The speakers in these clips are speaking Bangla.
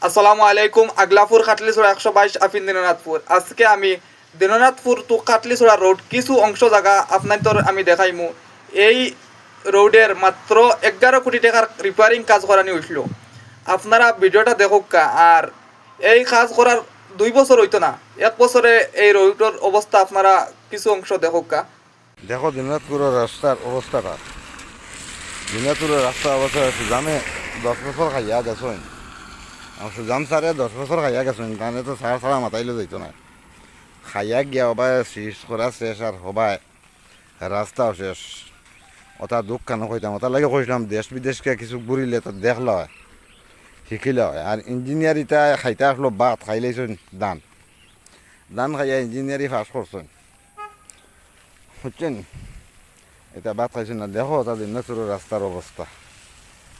আসসালামু আলাইকুম। আগলাপুর খাটলিছড়া 122 আফিন দিননাথপুর। আজকে আমি দিননাথপুর টু খাটলিছড়া রোড কিছু অংশ জায়গা আপনাদের আমি দেখাইমু। এই রোডের মাত্র 11 কোটি টাকার রিপেয়ারিং কাজ করানি হইছিল। আপনারা ভিডিওটা দেখুকা। আর এই কাজ করার 2 বছর হইতো না, 1 বছরে এই রোডের অবস্থা আপনারা কিছু অংশ দেখুকা। দেখো দিনাজপুরের রাস্তার অবস্থাটা। দিনাজপুরের রাস্তার অবস্থা সুজামে 10 বছর খাইয়া গেছেন। আর সুজাম সারে 10 বছর খাইয়া গেছেন, তাহলে তো সারা সারা মাথাইলে যাইতো না। খাইয়া গিয়া হবায় শেষ করা শেষ আর হবায় রাস্তাও শেষ। ওটা দুঃখ কেন কইতাম, ওটা লাগে কইছিলাম দেশ বিদেশকে কিছু ঘুরিলে তো দেখল হয়, শিখিল হয়। আর ইঞ্জিনিয়ার ইটা খাইতে আসলো ভাত খাইলেছেন ধান ধান খাইয়া ইঞ্জিনিয়ারি পাস করছেন, বুঝছেন। এটা ভাত খাইছেন না। দেখো ওটা দিনাজপুরের রাস্তার অবস্থা।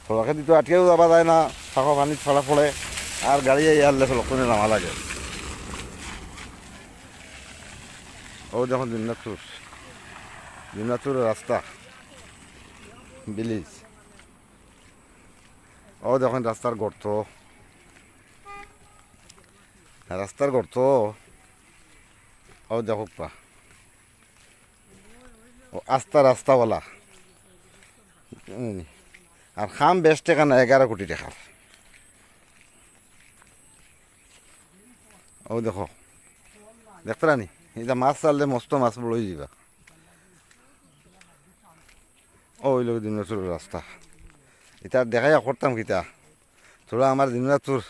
সড়কে দিতে আটকেও যাওয়া যায় না, ফাঁকা পানিত ফেলা পড়ে আর গাড়ি আনলে সড়কনে নামা লাগে। ও দেখুন দিনাজপুরের রাস্তা ব্রিজ। ও দেখুন রাস্তার গর্ত। ও দেখো পা ও আস্তা রাস্তাওয়ালা। আর খাম বেশ টাকা না, 11 কোটি টাকার। ও দেখো, দেখতে রানি এটা মাছ চাললে মস্ত মাছ লই যাবা। ও ওই লোক দিনাজপুরের রাস্তা। এটা দেখাই করতাম কিতা, থোড়া আমার দিনাজপুর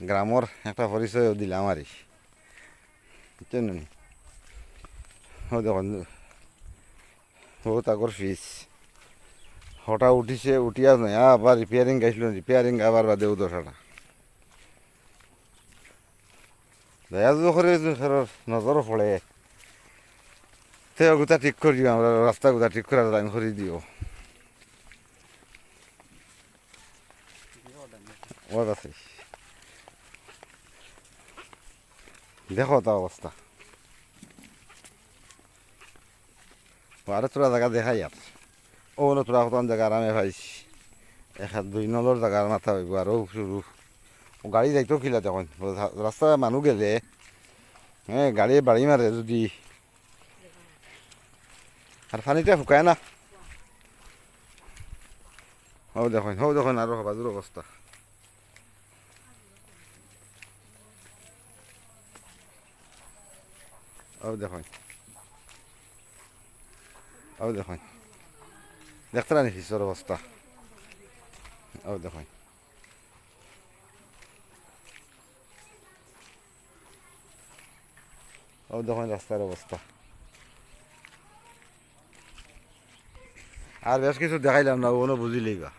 গ্রামর একটা পরিচয় দিলাম আরই, বুঝছেন নি। ও দেখুন ও তাকর ফিস হঠাৎ উঠিছে, উঠিয়া নাই আবার রিপেয়ারিং গাইছিল, রিপেয়ারিং আবার বাদেও দশাটা দয়া করে নজরও পড়ে। সে গোটা ঠিক করে দিও, আমরা রাস্তা গোটা ঠিক করে লাইন করে দিও। ও আছে দেখো তা অবস্থা। আরো তোরা জায়গা দেখাই আর ও হলো তোরা কত জায়গা আরামে পাইছি। 1-2 নলর জায়গার মাথা হইব আর ও শুরু। ও গাড়ি যাইতেও খিলা তখন রাস্তা মানুষ গেলে, হ্যাঁ গাড়ি বাড়ি মারে যদি। আর পানিটা শুকায় না। হো দেখুন আরো বাজুর অবস্থা। ও দেখুন দেখতে রানি ফিসর অবস্থা। দেখুন দেখুন রাস্তার অবস্থা। আর বেশ কিছু দেখাইলাম না, ওনো বুঝিলেই বা।